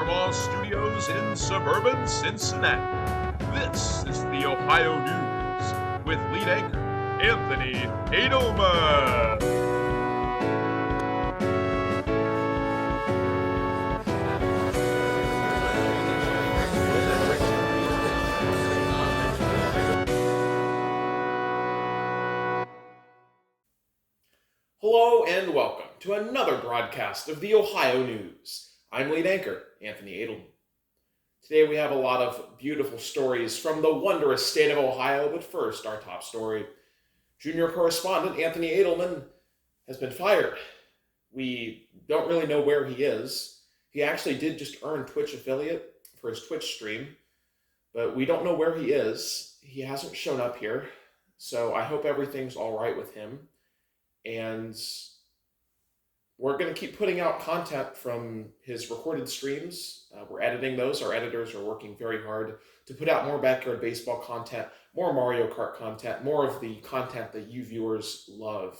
our studios in suburban Cincinnati. This is the Ohio News with lead anchor Anthony Edelmann. Hello and welcome to another broadcast of the Ohio News. I'm lead anchor Anthony Edelmann. Today we have a lot of beautiful stories from the wondrous state of Ohio, but first, our top story. Junior correspondent Anthony Edelmann has been fired. We don't really know where he is. He actually did just earn Twitch affiliate for his Twitch stream, but we don't know where he is. He hasn't shown up here, so I hope everything's all right with him. And we're going to keep putting out content from his recorded streams. We're editing those. Our editors are working very hard to put out more backyard baseball content, more Mario Kart content, more of the content that you viewers love.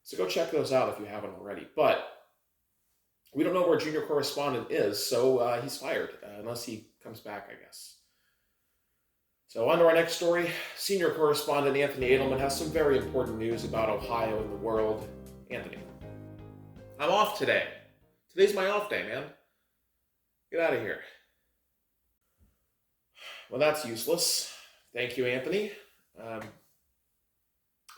So go check those out if you haven't already. But we don't know where junior correspondent is, so he's fired, unless he comes back, I guess. So on to our next story. Senior correspondent Anthony Edelmann has some very important news about Ohio and the world. Anthony. I'm off today. Today's my off day, man. Get out of here. Well, that's useless. Thank you, Anthony. I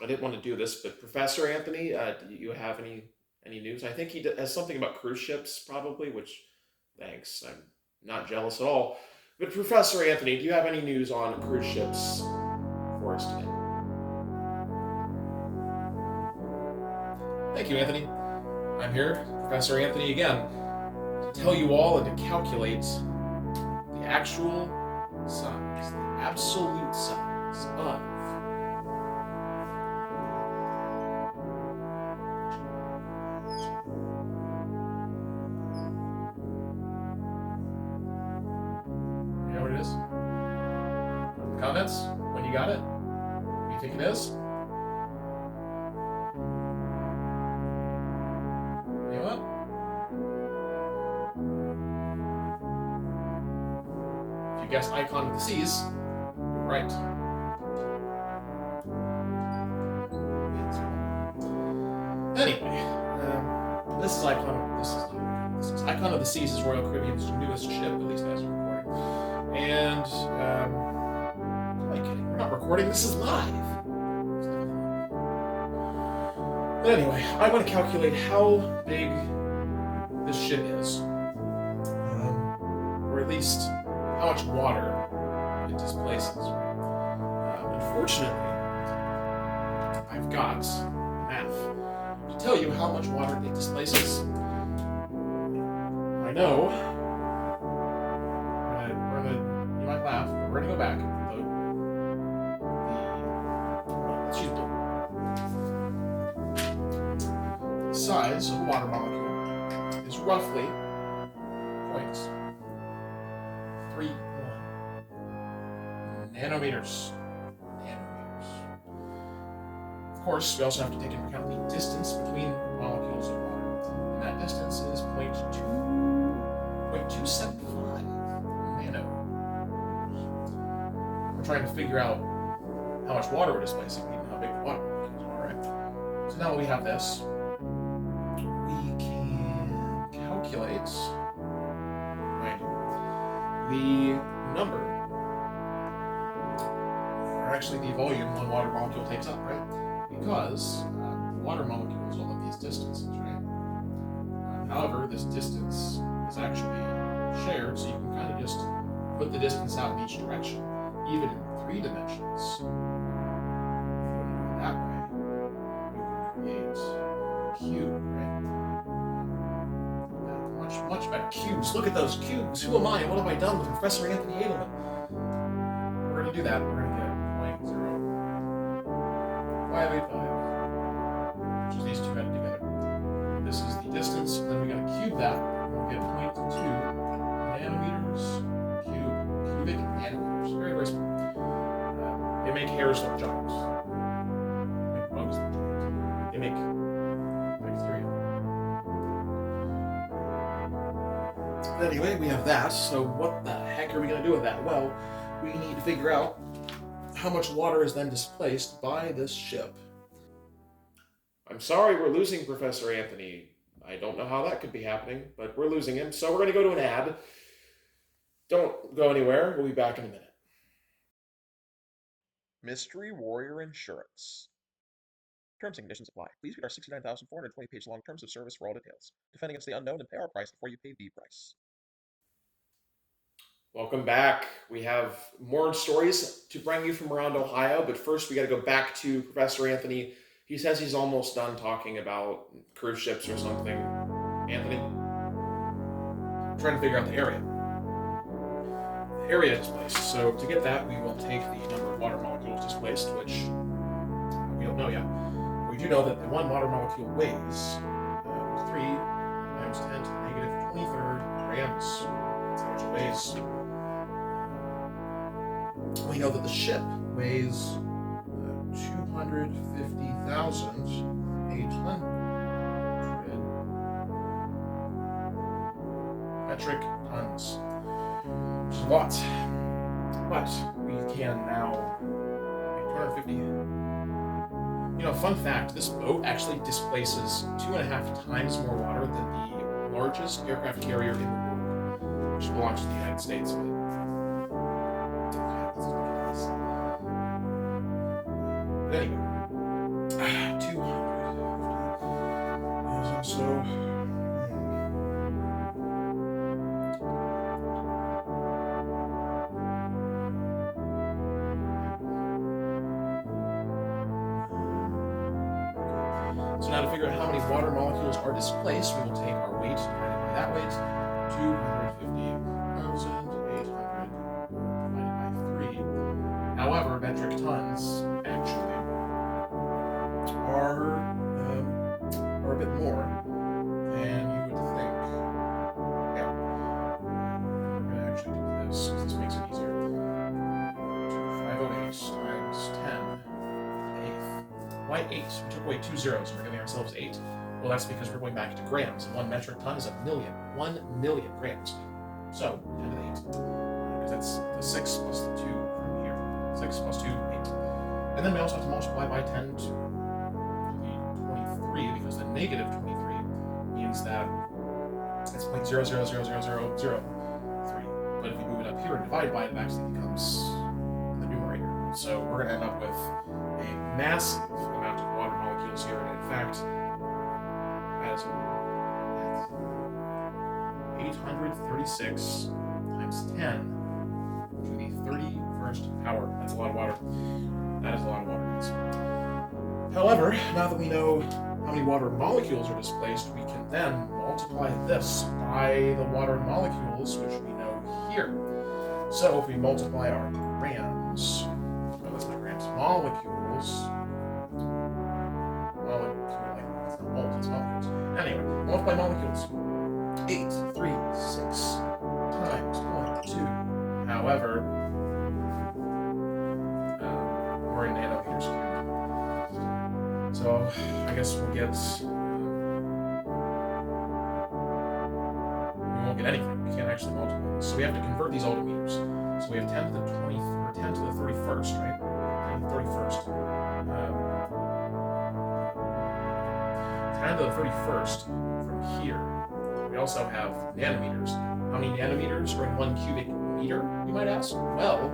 didn't want to do this, but Professor Anthony, do you have any news? I think he has something about cruise ships, probably, which, thanks. I'm not jealous at all. But Professor Anthony, do you have any news on cruise ships for us today? Thank you, Anthony. I'm here, Professor Anthony again, to tell you all and to calculate the actual size, the absolute size of comments when you got it. What do you think it is? Anyone? If you guessed Icon of the Seas, you're right. Anyway, this is Icon of the Seas is Royal Caribbean's newest ship, at least as we're recording. And we're not recording, this is live. But anyway, I want to calculate how big this ship is. Or at least how much water it displaces. Unfortunately, I've got math to tell you how much water it displaces. I know, you might laugh, but we're going to go back. The size of a water molecule is roughly 0.31 nanometers. Of course, we also have to take into account the distance between molecules of water, and that distance is 0.275 nanometers. We're trying to figure out how much water we're displacing, even how big the water molecules are, right? So now that we have this, we can calculate the number, or actually the volume one water molecule takes up, right? Because water molecules all have these distances, right? However, this distance is actually shared, so you can kind of just put the distance out in each direction, even in 3 dimensions. If you want to do it that way, you can create a cube, right? Much better. Cubes. Look at those cubes. Who am I? What have I done with Professor Anthony Edelmann? We're going to do that. We're going to get 0.0585, which is these two added together. This is the distance. Then we got to cube that. We'll get 0.2 nanometers cubic nanometers. Very, very small. They make hairs look giant. They make bugs look giant. They make bacteria. Anyway, we have that, so what the heck are we going to do with that? Well, we need to figure out how much water is then displaced by this ship. I'm sorry we're losing Professor Anthony. I don't know how that could be happening, but we're losing him, so we're going to go to an ad. Don't go anywhere. We'll be back in a minute. Mystery Warrior Insurance. Terms and conditions apply. Please read our 69,420-page long terms of service for all details. Defend against the unknown and pay our price before you pay the price. Welcome back. We have more stories to bring you from around Ohio, but first we got to go back to Professor Anthony. He says he's almost done talking about cruise ships or something. Anthony? I'm trying to figure out the area. The area displaced. So to get that, we will take the number of water molecules displaced, which we don't know yet. We do know that the one water molecule weighs 3 times 10 to the negative 23rd grams. That's how much it weighs. We know that the ship weighs 250,800 metric tons. Which is a lot. But we can now make 250. Fun fact, this boat actually displaces 2.5 times more water than the largest aircraft carrier in the world, which belongs to the United States. But anyway, 250,000. So now to figure out how many water molecules are displaced, we will take our weight divided by that weight, 250,800 divided by 3. However, metric tons actually are a bit more than you would think. Yeah. We're going to actually do this because this makes it easier. 508 times 10. Why 8? We took away 2 zeros and we're giving ourselves 8. Well, that's because we're going back to grams. 1 metric ton is 1 million. 1 million grams. So, 10 to the 8. Because that's the 6 plus the 2 from here. 6 plus 2, 8. And then we also have to multiply by 10 to the 23, because the negative 23 means that it's 0.000003. But if you move it up here and divide by it, it actually becomes the numerator. So we're going to end up with a massive amount of water molecules here, and in fact, as 836 times 10 to the 31st power. That's a lot of water. That is a lot of water. However, now that we know how many water molecules are displaced, we can then multiply this by the water molecules, which we know here. So if we multiply our grams, that's not grams, molecules, it's not moles, it's molecules. Anyway, multiply molecules. 8, 3, 6 times 0.2. However, we're in nanometers here. So I guess we'll get, we won't get anything. We can't actually multiply this. So we have to convert these all to meters. So we have 10 to the 20, or 10 to the 31st, right? 10 to the 31st. 10 to the 31st from here. We also have nanometers. How many nanometers are in 1 cubic meter, you might ask? Well,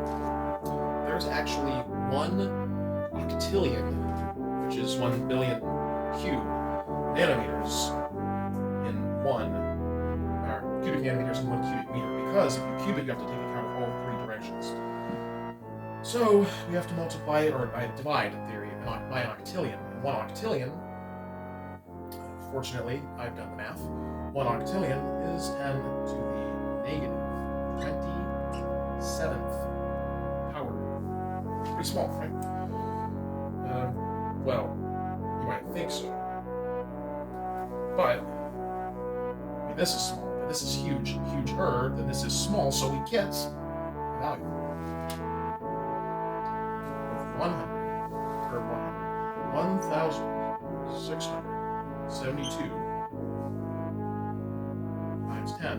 there's actually 1 octillion, which is 1 billion cube nanometers in 1, or cubic nanometers in 1 cubic meter, because if you cube it, you have to take account of all 3 directions. So we have to multiply, or divide, in theory, by an octillion. And 1 octillion, fortunately, I've done the math, 1 octillion is 10 to the negative 27th power. Pretty small, right? Well, you might think so. But, I mean, this is small, but this is huge, huger than this is small, so we get a value of 1,672 times 10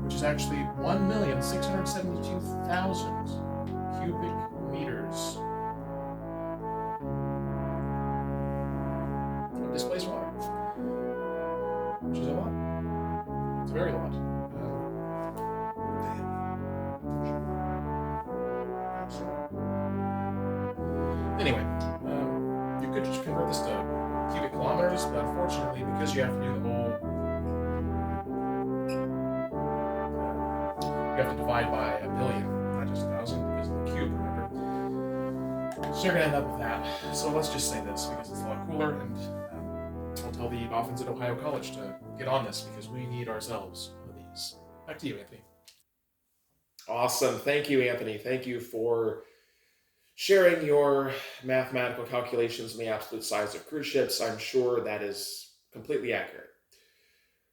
which is actually 1,672,000 cubic meters of displaced water, which is a lot. It's a very lot. Anyway, you could just convert this to cubic kilometers, but unfortunately, because you have to do the whole, you have to divide by a billion, not just 1,000, because of the cube, remember? So you're going to end up with that. So let's just say this, because it's a lot cooler, and I'll tell the Dolphins at Ohio College to get on this, because we need ourselves one of these. Back to you, Anthony. Awesome. Thank you, Anthony. Thank you for sharing your mathematical calculations on the absolute size of cruise ships. I'm sure that is completely accurate.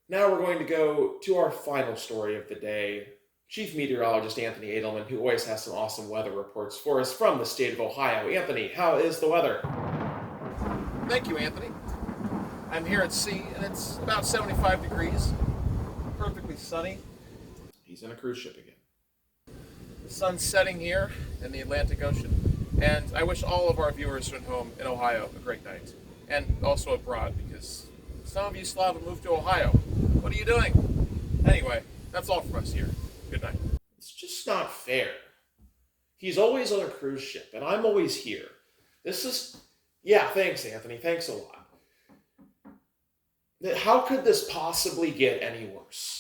Now we're going to go to our final story of the day. Chief Meteorologist Anthony Edelmann, who always has some awesome weather reports for us from the state of Ohio. Anthony, how is the weather? Thank you, Anthony. I'm here at sea, and it's about 75 degrees. Perfectly sunny. He's in a cruise ship again. The sun's setting here in the Atlantic Ocean. And I wish all of our viewers at home in Ohio a great night. And also abroad, because some of you still haven't moved to Ohio. What are you doing? Anyway, that's all from us here. Good night. It's just not fair. He's always on a cruise ship, and I'm always here. This is... Yeah, thanks, Anthony. Thanks a lot. How could this possibly get any worse?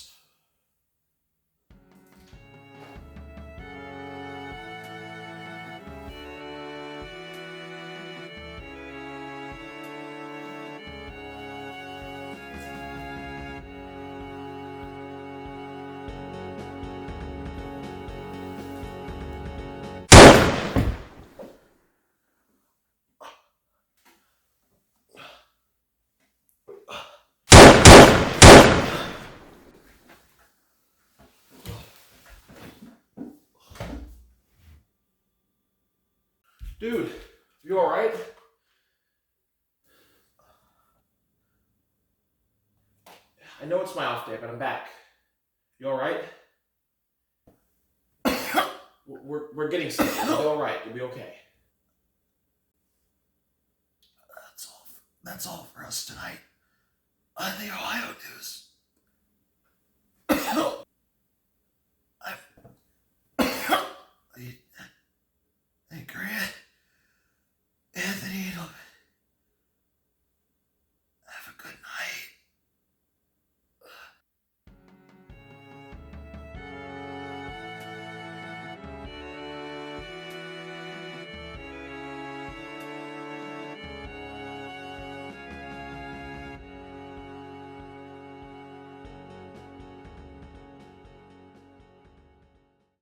Dude, you alright? I know it's my off day, but I'm back. You alright? We're getting sick. You'll be alright. You'll be okay. That's all for us tonight on the Ohio News.